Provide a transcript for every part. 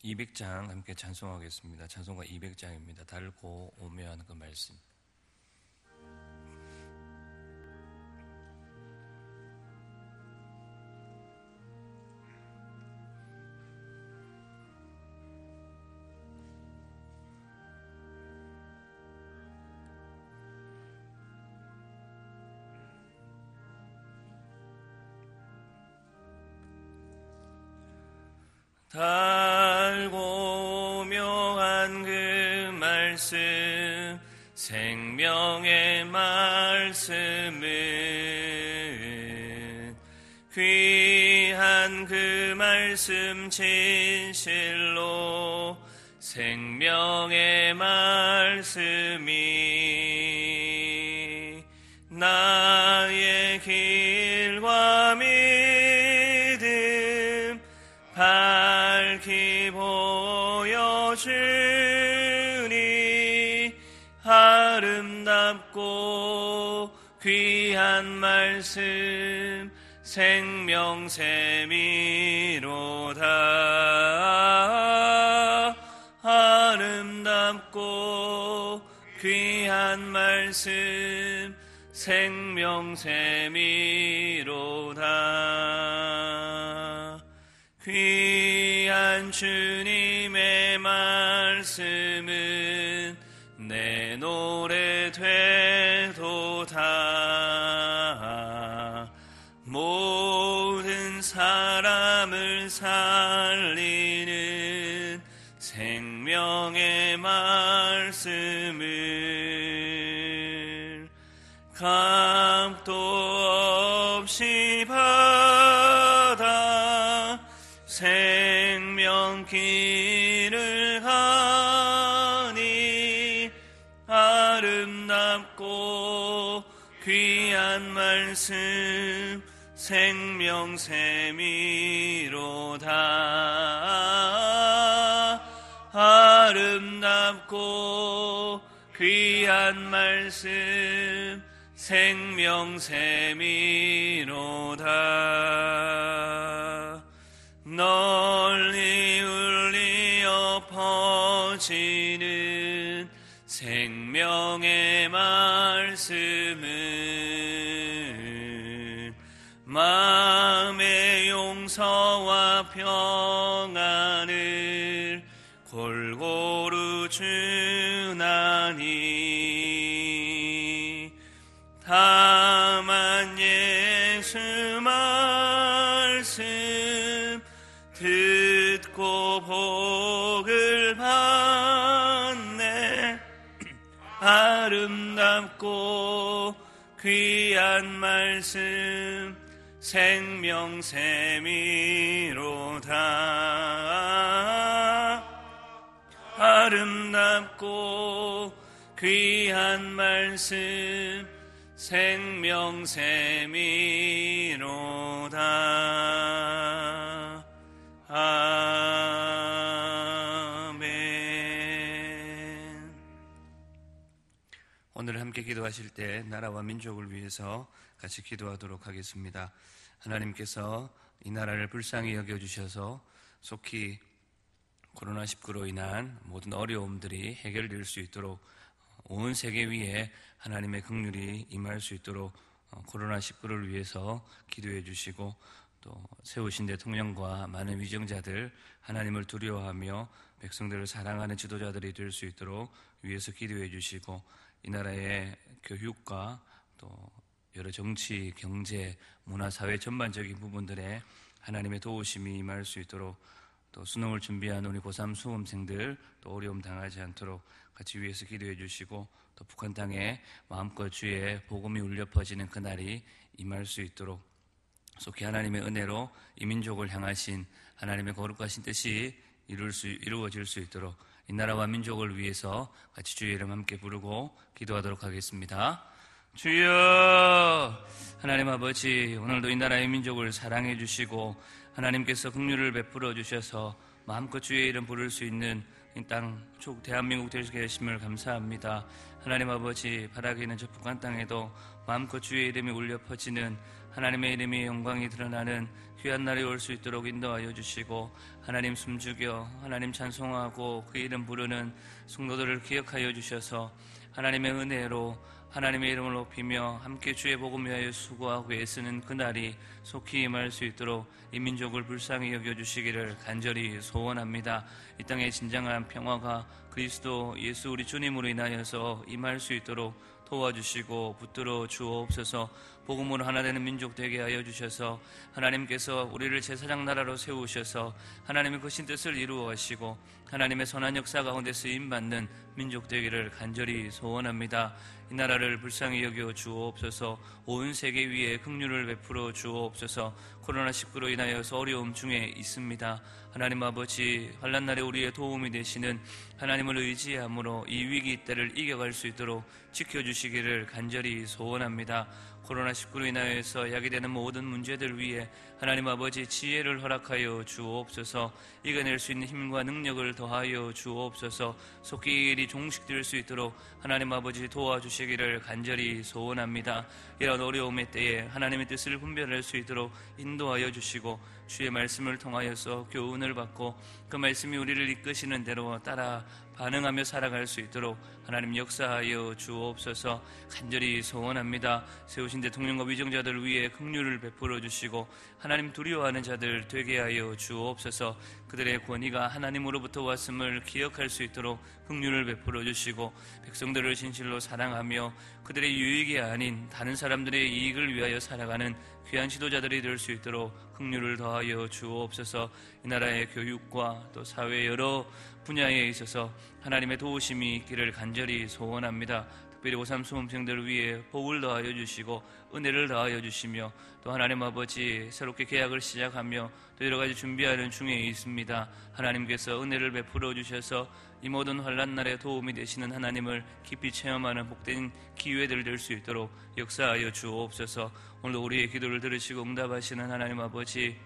200장 함께 찬송하겠습니다. 찬송가 200장입니다. 달고 오묘한 그 말씀. 달고 묘한 그 말씀, 생명의 말씀은 귀한 그 말씀 진실로 생명의 말씀이 나의 길과 믿음 밝히 보여주니 아름답고 귀한 말씀 생명샘이로다. 아름답고 귀한 말씀 생명샘이로다. 귀한 주님의 말씀은 내 노래 되도다. 모든 사람을 살리는 생명의 말씀을 값도 없이 받아 생명길을 가니 아름답고 귀한 말씀 생명샘이로다. 아름답고 귀한 말씀 생명샘이로다. 널리 울리어 퍼지는 생명의 말씀은 마음의 용서와 평안을 골고루 주나니 다만 예수 말씀 듣고 복을 받네. 아름답고 귀한 말씀 생명샘이로다. 아름답고 귀한 말씀 생명샘이로다. 아멘. 오늘 함께 기도하실 때 나라와 민족을 위해서 같이 기도하도록 하겠습니다. 하나님께서 이 나라를 불쌍히 여겨주셔서 속히 코로나19로 인한 모든 어려움들이 해결될 수 있도록 온 세계 위에 하나님의 긍휼이 임할 수 있도록 코로나19를 위해서 기도해 주시고, 또 세우신 대통령과 많은 위정자들, 하나님을 두려워하며 백성들을 사랑하는 지도자들이 될 수 있도록 위해서 기도해 주시고, 이 나라의 교육과 또 여러 정치, 경제, 문화, 사회 전반적인 부분들에 하나님의 도우심이 임할 수 있도록, 또 수능을 준비한 우리 고3 수험생들 또 어려움 당하지 않도록 같이 위해서 기도해 주시고, 또 북한 땅에 마음껏 주의 복음이 울려 퍼지는 그날이 임할 수 있도록 속히 하나님의 은혜로 이 민족을 향하신 하나님의 거룩하신 뜻이 이루어질 수 있도록 이 나라와 민족을 위해서 같이 주의 이름 함께 부르고 기도하도록 하겠습니다. 주여, 하나님 아버지, 오늘도 이 나라의 민족을 사랑해 주시고 하나님께서 긍휼을 베풀어 주셔서 마음껏 주의 이름 부를 수 있는 이 땅 대한민국 되시게 하심을 감사합니다. 하나님 아버지, 바라기는 저 북한 땅에도 마음껏 주의 이름이 울려 퍼지는, 하나님의 이름이 영광이 드러나는 귀한 날이 올 수 있도록 인도하여 주시고, 하나님 숨죽여 하나님 찬송하고 그 이름 부르는 성도들을 기억하여 주셔서 하나님의 은혜로 하나님의 이름을 높이며 함께 주의 복음 위하여 수고하고 애쓰는 그날이 속히 임할 수 있도록 이 민족을 불쌍히 여겨주시기를 간절히 소원합니다. 이 땅에 진정한 평화가 그리스도 예수 우리 주님으로 인하여서 임할 수 있도록 도와주시고 붙들어 주옵소서. 복음으로 하나 되는 민족 되게 하여 주셔서 하나님께서 우리를 제사장 나라로 세우셔서 하나님의 크신 뜻을 이루어 가시고 하나님의 선한 역사 가운데 쓰임받는 민족 되기를 간절히 소원합니다. 이 나라를 불쌍히 여겨 주옵소서. 온 세계 위에 긍휼을 베풀어 주옵소서. 코로나19로 인하여서 어려움 중에 있습니다. 하나님 아버지, 환난 날에 우리의 도움이 되시는 하나님을 의지함으로 이 위기 때를 이겨갈 수 있도록 지켜주시기를 간절히 소원합니다. 코로나19로 인하여서 야기되는 모든 문제들 위에 하나님 아버지 지혜를 허락하여 주옵소서. 이겨낼 수 있는 힘과 능력을 더하여 주옵소서. 속길이 종식될 수 있도록 하나님 아버지 도와주시기를 간절히 소원합니다. 이런 어려움의 때에 하나님의 뜻을 분별할 수 있도록 인도하여 주시고 주의 말씀을 통하여서 교훈을 받고 그 말씀이 우리를 이끄시는 대로 따라 반응하며 살아갈 수 있도록 하나님 역사하여 주옵소서. 간절히 소원합니다. 세우신 대통령과 위정자들 위해 긍휼을 베풀어 주시고 하나님 두려워하는 자들 되게 하여 주옵소서. 그들의 권위가 하나님으로부터 왔음을 기억할 수 있도록 긍휼을 베풀어 주시고 백성들을 진실로 사랑하며 그들의 유익이 아닌 다른 사람들의 이익을 위하여 살아가는 귀한 지도자들이 될 수 있도록 긍휼을 더하여 주옵소서. 이 나라의 교육과 또 사회 여러 분야에 있어서 하나님의 도우심이 있기를 간절히 소원합니다. 특별히 고3 수험생들을 위해 복을 더하여 주시고 은혜를 더하여 주시며 또 하나님 아버지 새롭게 계약을 시작하며 또 여러 가지 준비하는 중에 있습니다. 하나님께서 은혜를 베풀어 주셔서 이 모든 환난 날에 도움이 되시는 하나님을 깊이 체험하는 복된 기회들 될 수 있도록 역사하여 주옵소서. 오늘도 우리의 기도를 들으시고 응답하시는 하나님 아버지,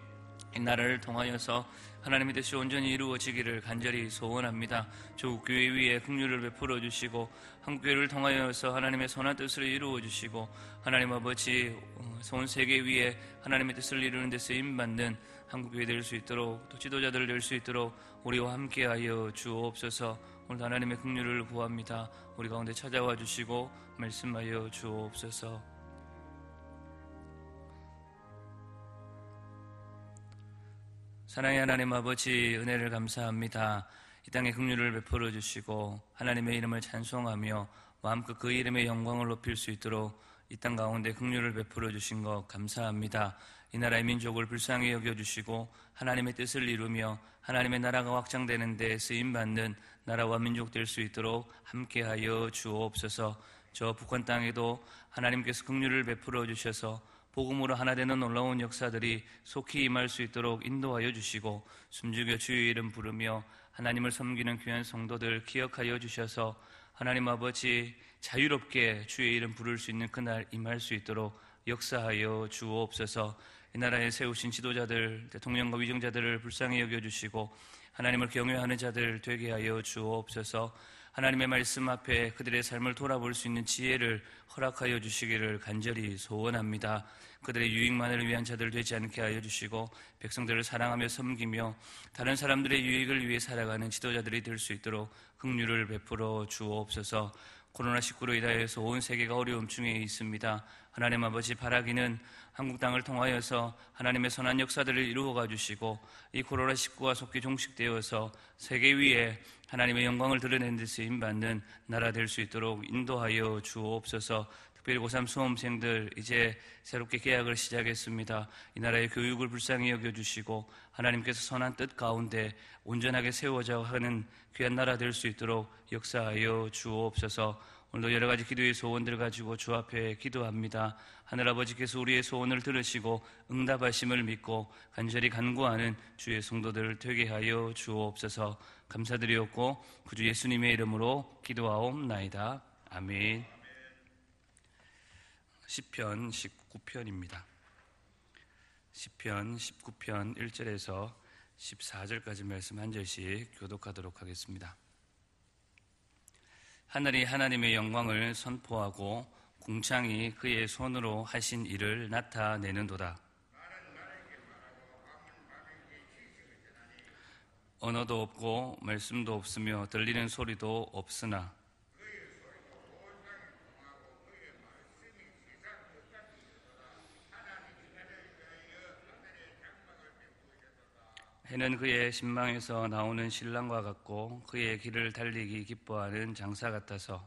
이 나라를 통하여서 하나님의 뜻이 온전히 이루어지기를 간절히 소원합니다. 조국교회 위에 긍휼을 베풀어 주시고 한국교회를 통하여서 하나님의 선한 뜻을 이루어 주시고 하나님 아버지 온 세계 위에 하나님의 뜻을 이루는 데 쓰임받는 한국교회 될 수 있도록 또 지도자들 될 수 있도록 우리와 함께하여 주옵소서. 오늘 하나님의 긍휼을 구합니다. 우리 가운데 찾아와 주시고 말씀하여 주옵소서. 사랑의 하나님 아버지, 은혜를 감사합니다. 이 땅에 긍휼을 베풀어 주시고 하나님의 이름을 찬송하며 마음껏 그 이름의 영광을 높일 수 있도록 이 땅 가운데 긍휼을 베풀어 주신 것 감사합니다. 이 나라의 민족을 불쌍히 여겨주시고 하나님의 뜻을 이루며 하나님의 나라가 확장되는 데 쓰임받는 나라와 민족 될 수 있도록 함께하여 주옵소서. 저 북한 땅에도 하나님께서 긍휼을 베풀어 주셔서 복음으로 하나 되는 놀라운 역사들이 속히 임할 수 있도록 인도하여 주시고 숨죽여 주의 이름 부르며 하나님을 섬기는 귀한 성도들 기억하여 주셔서 하나님 아버지 자유롭게 주의 이름 부를 수 있는 그날 임할 수 있도록 역사하여 주옵소서. 이 나라에 세우신 지도자들, 대통령과 위정자들을 불쌍히 여겨주시고 하나님을 경외하는 자들 되게 하여 주옵소서. 하나님의 말씀 앞에 그들의 삶을 돌아볼 수 있는 지혜를 허락하여 주시기를 간절히 소원합니다. 그들의 유익만을 위한 자들 되지 않게 하여 주시고 백성들을 사랑하며 섬기며 다른 사람들의 유익을 위해 살아가는 지도자들이 될 수 있도록 긍휼을 베풀어 주옵소서. 코로나19로 인하여서 온 세계가 어려움 중에 있습니다. 하나님 아버지, 바라기는 한국 땅을 통하여서 하나님의 선한 역사들을 이루어가 주시고 이 코로나19가 속히 종식되어서 세계 위에 하나님의 영광을 드러내는 데 쓰임받는 나라 될 수 있도록 인도하여 주옵소서. 특별히 고3 수험생들 이제 새롭게 계약을 시작했습니다. 이 나라의 교육을 불쌍히 여겨주시고 하나님께서 선한 뜻 가운데 온전하게 세워져 하는 귀한 나라 될 수 있도록 역사하여 주옵소서. 오늘도 여러 가지 기도의 소원들을 가지고 주 앞에 기도합니다. 하늘아버지께서 우리의 소원을 들으시고 응답하심을 믿고 간절히 간구하는 주의 성도들 되게 하여 주옵소서. 감사드리옵고 구주 예수님의 이름으로 기도하옵나이다. 아멘. 시편 19편입니다. 시편 19편 1절에서 14절까지 말씀 한 절씩 교독하도록 하겠습니다. 하늘이 하나님의 영광을 선포하고 궁창이 그의 손으로 하신 일을 나타내는도다. 언어도 없고 말씀도 없으며 들리는 소리도 없으나 해는 그의 신망에서 나오는 신랑과 같고 그의 길을 달리기 기뻐하는 장사 같아서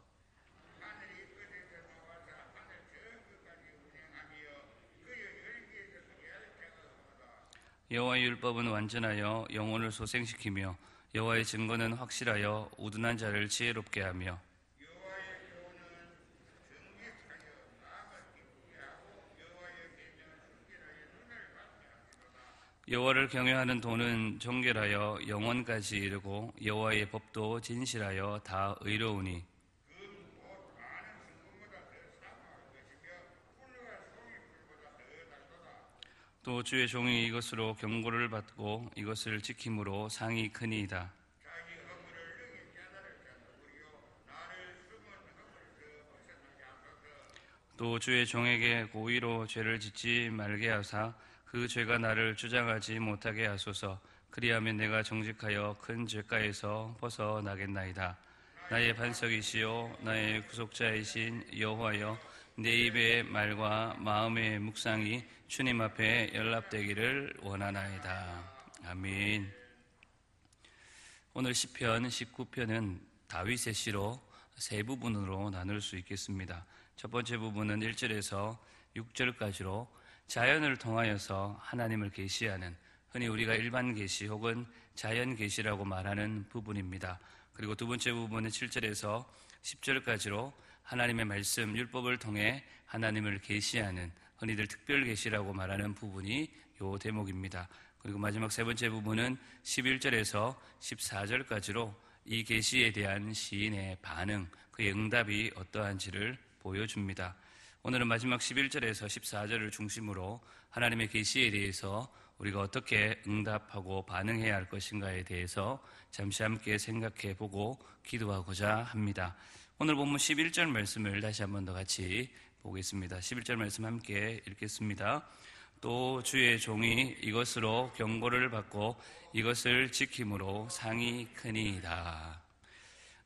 여호와의 율법은 완전하여 영혼을 소생시키며 여호와의 증거는 확실하여 우둔한 자를 지혜롭게 하며 여호와를 경외하는 도는 정결하여 영원까지 이르고 여호와의 법도 진실하여 다 의로우니 또 주의 종이 이것으로 경고를 받고 이것을 지킴으로 상이 크니이다. 또 주의 종에게 고의로 죄를 짓지 말게 하사 그 죄가 나를 주장하지 못하게 하소서. 그리하면 내가 정직하여 큰 죄가에서 벗어나겠나이다. 나의 반석이시요 나의 구속자이신 여호와여, 내 입의 말과 마음의 묵상이 주님 앞에 연락되기를 원하나이다. 아멘. 오늘 시편 19편은 다윗의 시로 세 부분으로 나눌 수 있겠습니다. 첫 번째 부분은 1절에서 6절까지로 자연을 통하여서 하나님을 계시하는, 흔히 우리가 일반 계시 혹은 자연 계시라고 말하는 부분입니다. 그리고 두 번째 부분은 7절에서 10절까지로 하나님의 말씀, 율법을 통해 하나님을 계시하는, 흔히들 특별 계시라고 말하는 부분이 요 대목입니다. 그리고 마지막 세 번째 부분은 11절에서 14절까지로 이 계시에 대한 시인의 반응, 그의 응답이 어떠한지를 보여줍니다. 오늘은 마지막 11절에서 14절을 중심으로 하나님의 계시에 대해서 우리가 어떻게 응답하고 반응해야 할 것인가에 대해서 잠시 함께 생각해 보고 기도하고자 합니다. 오늘 본문 11절 말씀을 다시 한 번 더 같이 보겠습니다. 11절 말씀 함께 읽겠습니다. 또 주의 종이 이것으로 경고를 받고 이것을 지킴으로 상이 크니이다.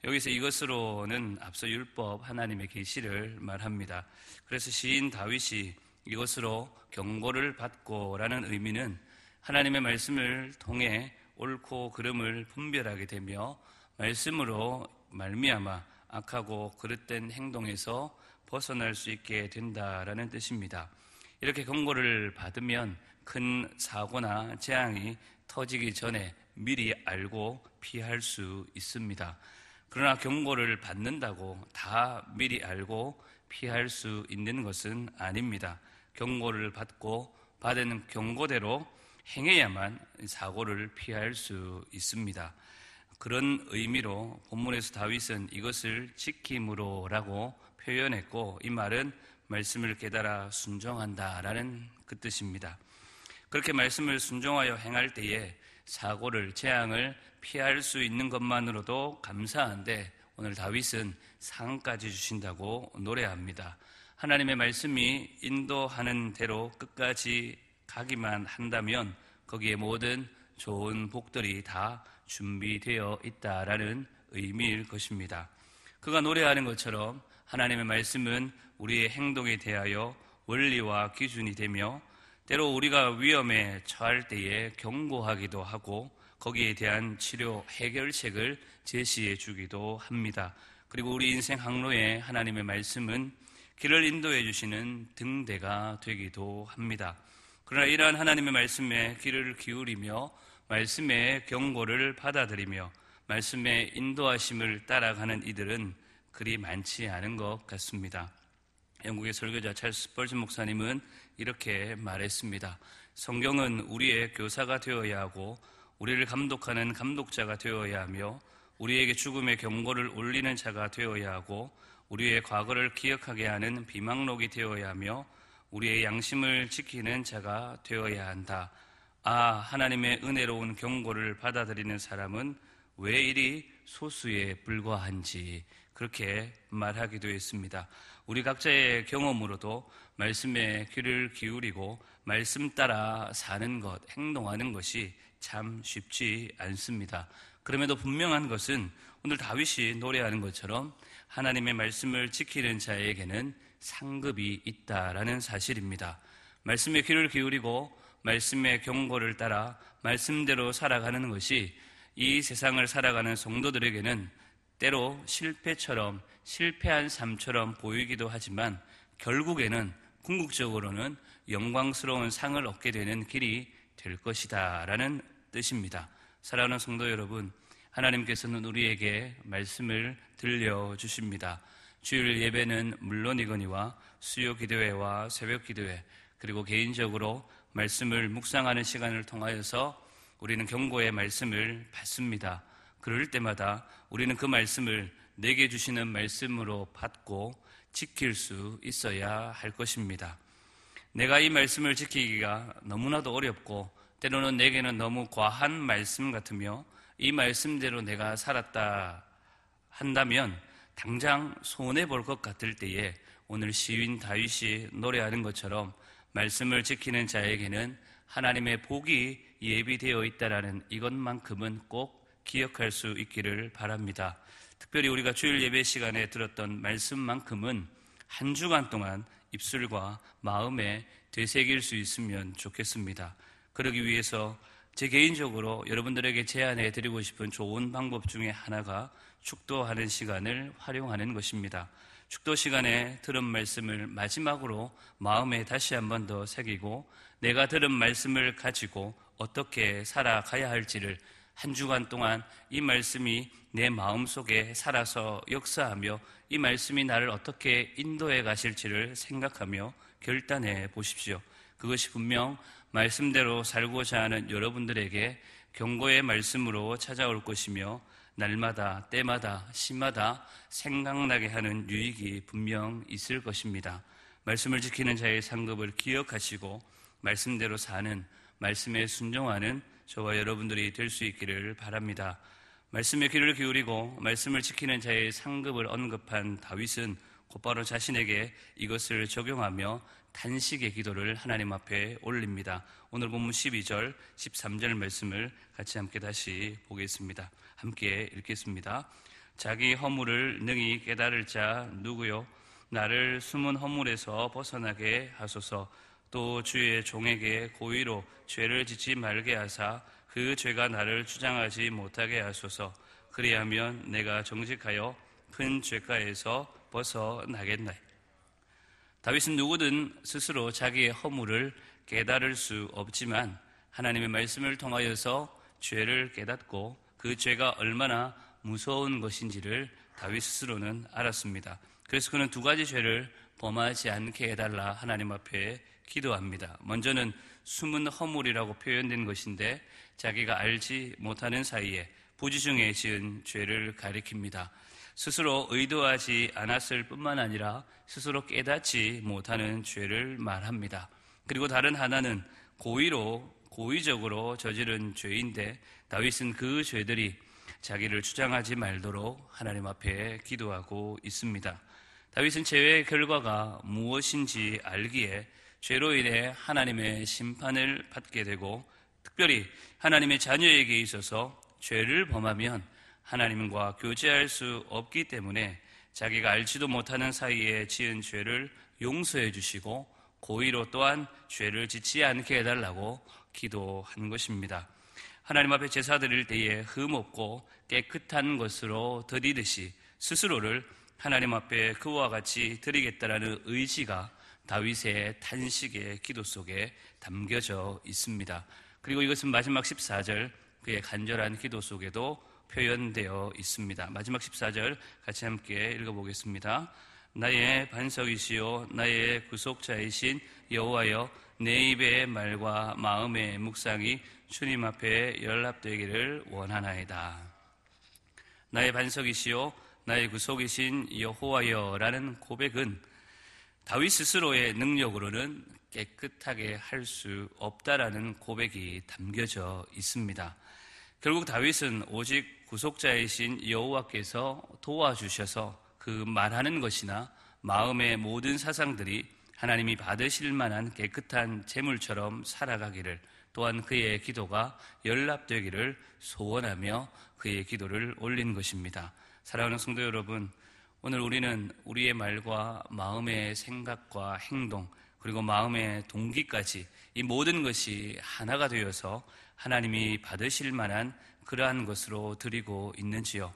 여기서 이것으로는 앞서 율법, 하나님의 계시를 말합니다. 그래서 시인 다윗이 이것으로 경고를 받고 라는 의미는 하나님의 말씀을 통해 옳고 그름을 분별하게 되며 말씀으로 말미암아 악하고 그릇된 행동에서 벗어날 수 있게 된다라는 뜻입니다. 이렇게 경고를 받으면 큰 사고나 재앙이 터지기 전에 미리 알고 피할 수 있습니다. 그러나 경고를 받는다고 다 미리 알고 피할 수 있는 것은 아닙니다. 경고를 받고 받은 경고대로 행해야만 사고를 피할 수 있습니다. 그런 의미로 본문에서 다윗은 이것을 지킴으로라고 표현했고, 이 말은 말씀을 깨달아 순종한다라는 그 뜻입니다. 그렇게 말씀을 순종하여 행할 때에 사고를, 재앙을 피할 수 있는 것만으로도 감사한데 오늘 다윗은 상까지 주신다고 노래합니다. 하나님의 말씀이 인도하는 대로 끝까지 가기만 한다면 거기에 모든 좋은 복들이 다 준비되어 있다라는 의미일 것입니다. 그가 노래하는 것처럼 하나님의 말씀은 우리의 행동에 대하여 원리와 기준이 되며 때로 우리가 위험에 처할 때에 경고하기도 하고 거기에 대한 치료 해결책을 제시해 주기도 합니다. 그리고 우리 인생 항로에 하나님의 말씀은 길을 인도해 주시는 등대가 되기도 합니다. 그러나 이러한 하나님의 말씀에 귀를 기울이며 말씀의 경고를 받아들이며 말씀의 인도하심을 따라가는 이들은 그리 많지 않은 것 같습니다. 영국의 설교자 찰스 스펄전 목사님은 이렇게 말했습니다. 성경은 우리의 교사가 되어야 하고 우리를 감독하는 감독자가 되어야 하며 우리에게 죽음의 경고를 울리는 자가 되어야 하고 우리의 과거를 기억하게 하는 비망록이 되어야 하며 우리의 양심을 지키는 자가 되어야 한다. 하나님의 은혜로운 경고를 받아들이는 사람은 왜 이리 소수에 불과한지, 그렇게 말하기도 했습니다. 우리 각자의 경험으로도 말씀에 귀를 기울이고 말씀 따라 사는 것, 행동하는 것이 참 쉽지 않습니다. 그럼에도 분명한 것은 오늘 다윗이 노래하는 것처럼 하나님의 말씀을 지키는 자에게는 상급이 있다라는 사실입니다. 말씀에 귀를 기울이고 말씀의 경고를 따라 말씀대로 살아가는 것이 이 세상을 살아가는 성도들에게는 때로 실패한 삶처럼 보이기도 하지만 결국에는 궁극적으로는 영광스러운 상을 얻게 되는 길이 될 것이다 라는 뜻입니다. 사랑하는 성도 여러분, 하나님께서는 우리에게 말씀을 들려주십니다. 주일 예배는 물론이거니와 수요 기도회와 새벽 기도회, 그리고 개인적으로 말씀을 묵상하는 시간을 통하여서 우리는 경고의 말씀을 받습니다. 그럴 때마다 우리는 그 말씀을 내게 주시는 말씀으로 받고 지킬 수 있어야 할 것입니다. 내가 이 말씀을 지키기가 너무나도 어렵고 때로는 내게는 너무 과한 말씀 같으며 이 말씀대로 내가 살았다 한다면 당장 손해볼 것 같을 때에 오늘 시인 다윗이 노래하는 것처럼 말씀을 지키는 자에게는 하나님의 복이 예비되어 있다라는 이것만큼은 꼭 기억할 수 있기를 바랍니다. 특별히 우리가 주일 예배 시간에 들었던 말씀만큼은 한 주간 동안 입술과 마음에 되새길 수 있으면 좋겠습니다. 그러기 위해서 제 개인적으로 여러분들에게 제안해 드리고 싶은 좋은 방법 중에 하나가 축도하는 시간을 활용하는 것입니다. 축도 시간에 들은 말씀을 마지막으로 마음에 다시 한 번 더 새기고 내가 들은 말씀을 가지고 어떻게 살아가야 할지를 한 주간 동안 이 말씀이 내 마음속에 살아서 역사하며 이 말씀이 나를 어떻게 인도해 가실지를 생각하며 결단해 보십시오. 그것이 분명 말씀대로 살고자 하는 여러분들에게 경고의 말씀으로 찾아올 것이며 날마다 때마다 시마다 생각나게 하는 유익이 분명 있을 것입니다. 말씀을 지키는 자의 상급을 기억하시고 말씀대로 사는, 말씀에 순종하는 저와 여러분들이 될 수 있기를 바랍니다. 말씀에 귀를 기울이고 말씀을 지키는 자의 상급을 언급한 다윗은 곧바로 자신에게 이것을 적용하며 단식의 기도를 하나님 앞에 올립니다. 오늘 본문 12절, 13절 말씀을 같이 함께 다시 보겠습니다. 함께 읽겠습니다. 자기 허물을 능히 깨달을 자 누구요? 나를 숨은 허물에서 벗어나게 하소서. 또 주의 종에게 고의로 죄를 짓지 말게 하사 그 죄가 나를 주장하지 못하게 하소서. 그리하면 내가 정직하여 큰 죄가에서 벗어나겠나이다. 다윗은 누구든 스스로 자기의 허물을 깨달을 수 없지만 하나님의 말씀을 통하여서 죄를 깨닫고 그 죄가 얼마나 무서운 것인지를 다윗 스스로는 알았습니다. 그래서 그는 두 가지 죄를 범하지 않게 해달라 하나님 앞에 기도합니다. 먼저는 숨은 허물이라고 표현된 것인데 자기가 알지 못하는 사이에 부지중에 지은 죄를 가리킵니다. 스스로 의도하지 않았을 뿐만 아니라 스스로 깨닫지 못하는 죄를 말합니다. 그리고 다른 하나는 고의적으로 저지른 죄인데 다윗은 그 죄들이 자기를 주장하지 말도록 하나님 앞에 기도하고 있습니다. 다윗은 죄의 결과가 무엇인지 알기에 죄로 인해 하나님의 심판을 받게 되고 특별히 하나님의 자녀에게 있어서 죄를 범하면 하나님과 교제할 수 없기 때문에 자기가 알지도 못하는 사이에 지은 죄를 용서해 주시고 고의로 또한 죄를 짓지 않게 해달라고 기도한 것입니다. 하나님 앞에 제사 드릴 때에 흠없고 깨끗한 것으로 드리듯이 스스로를 하나님 앞에 그와 같이 드리겠다라는 의지가 다윗의 탄식의 기도 속에 담겨져 있습니다. 그리고 이것은 마지막 14절 그의 간절한 기도 속에도 표현되어 있습니다. 마지막 14절 같이 함께 읽어보겠습니다. 나의 반석이시요 나의 구속자이신 여호와여, 내 입의 말과 마음의 묵상이 주님 앞에 연락되기를 원하나이다. 나의 반석이시요 나의 구속이신 여호와여라는 고백은 다윗 스스로의 능력으로는 깨끗하게 할 수 없다라는 고백이 담겨져 있습니다. 결국 다윗은 오직 구속자이신 여호와께서 도와주셔서 그 말하는 것이나 마음의 모든 사상들이 하나님이 받으실 만한 깨끗한 제물처럼 살아가기를, 또한 그의 기도가 연락되기를 소원하며 그의 기도를 올린 것입니다. 사랑하는 성도 여러분, 오늘 우리는 우리의 말과 마음의 생각과 행동, 그리고 마음의 동기까지 이 모든 것이 하나가 되어서 하나님이 받으실 만한 그러한 것으로 드리고 있는지요?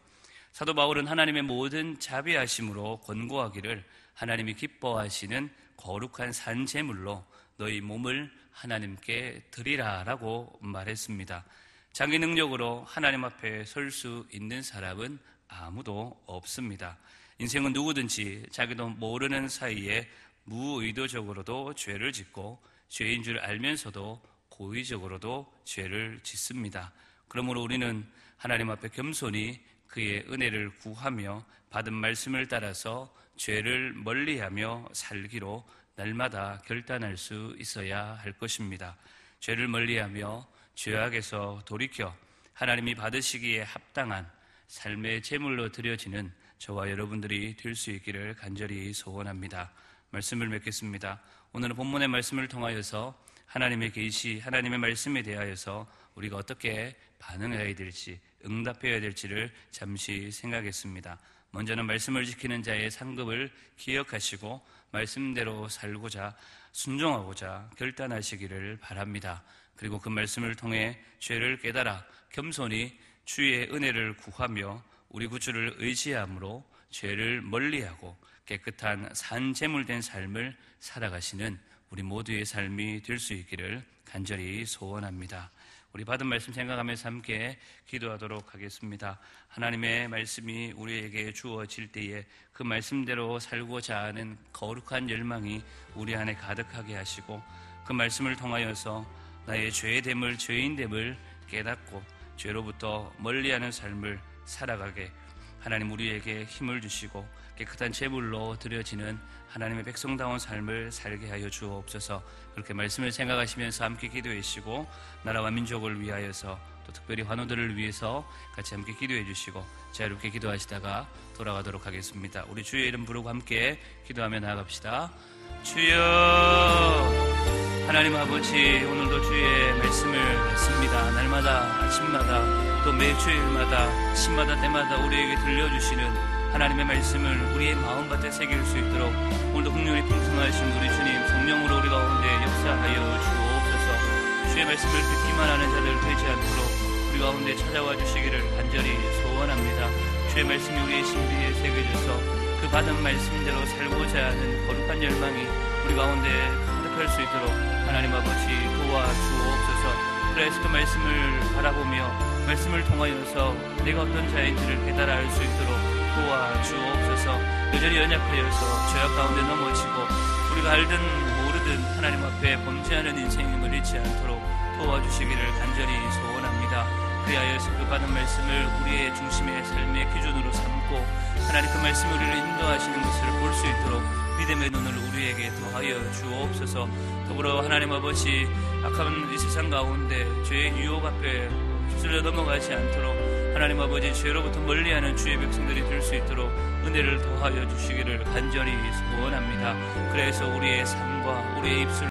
사도 바울은 하나님의 모든 자비하심으로 권고하기를 하나님이 기뻐하시는 거룩한 산 제물로 너희 몸을 하나님께 드리라라고 말했습니다. 자기 능력으로 하나님 앞에 설 수 있는 사람은 아무도 없습니다. 인생은 누구든지 자기도 모르는 사이에 무의도적으로도 죄를 짓고 죄인 줄 알면서도 고의적으로도 죄를 짓습니다. 그러므로 우리는 하나님 앞에 겸손히 그의 은혜를 구하며 받은 말씀을 따라서 죄를 멀리하며 살기로 날마다 결단할 수 있어야 할 것입니다. 죄를 멀리하며 죄악에서 돌이켜 하나님이 받으시기에 합당한 삶의 제물로 드려지는 저와 여러분들이 될 수 있기를 간절히 소원합니다. 말씀을 맺겠습니다. 오늘은 본문의 말씀을 통하여서 하나님의 계시, 하나님의 말씀에 대하여서 우리가 어떻게 반응해야 될지, 응답해야 될지를 잠시 생각했습니다. 먼저는 말씀을 지키는 자의 상급을 기억하시고 말씀대로 살고자, 순종하고자 결단하시기를 바랍니다. 그리고 그 말씀을 통해 죄를 깨달아 겸손히 주의 은혜를 구하며 우리 구주를 의지함으로 죄를 멀리하고 깨끗한 산 제물된 삶을 살아가시는 우리 모두의 삶이 될 수 있기를 간절히 소원합니다. 우리 받은 말씀 생각하면서 함께 기도하도록 하겠습니다. 하나님의 말씀이 우리에게 주어질 때에 그 말씀대로 살고자 하는 거룩한 열망이 우리 안에 가득하게 하시고, 그 말씀을 통하여서 나의 죄됨을, 죄인됨을 깨닫고 죄로부터 멀리하는 삶을 살아가게 하나님 우리에게 힘을 주시고 깨끗한 제물로 드려지는 하나님의 백성다운 삶을 살게 하여 주옵소서. 그렇게 말씀을 생각하시면서 함께 기도해 주시고, 나라와 민족을 위하여서 또 특별히 환우들을 위해서 같이 함께 기도해 주시고 자유롭게 기도하시다가 돌아가도록 하겠습니다. 우리 주의 이름 부르고 함께 기도하며 나아갑시다. 주여, 하나님 아버지, 오늘도 주의 말씀을 받습니다. 날마다, 아침마다, 또 매주일마다, 시마다, 때마다 우리에게 들려주시는 하나님의 말씀을 우리의 마음밭에 새길 수 있도록 오늘도 긍휼이 풍성하신 우리 주님 성령으로 우리 가운데 역사하여 주옵소서. 주의 말씀을 듣기만 하는 자들 되지 않도록 우리 가운데 찾아와 주시기를 간절히 소원합니다. 주의 말씀이 우리의 심리에 새겨져서 그 받은 말씀대로 살고자 하는 거룩한 열망이 우리 가운데 가득할 수 있도록 하나님 아버지 도와주옵소서. 그래서 그 말씀을 바라보며 말씀을 통하여서 내가 어떤 자인지를 깨달아 알 수 있도록 도와주옵소서. 여전히 연약하여서 죄악 가운데 넘어지고 우리가 알든 모르든 하나님 앞에 범죄하는 인생임을 잊지 않도록 도와주시기를 간절히 소원합니다. 그리하여서 그 받은 말씀을 우리의 중심의 삶의 기준으로 삼고 하나님 그 말씀이 우리를 인도하시는 것을 볼 수 있도록 믿음의 눈을 우리에게 더하여 주옵소서. 더불어 하나님 아버지, 악한 이 세상 가운데 죄의 유혹 앞에 휩쓸려 넘어가지 않도록 하나님 아버지, 죄로부터 멀리하는 주의 백성들이 될 수 있도록 은혜를 더하여 주시기를 간절히 소원합니다. 그래서 우리의 삶과 우리의 입술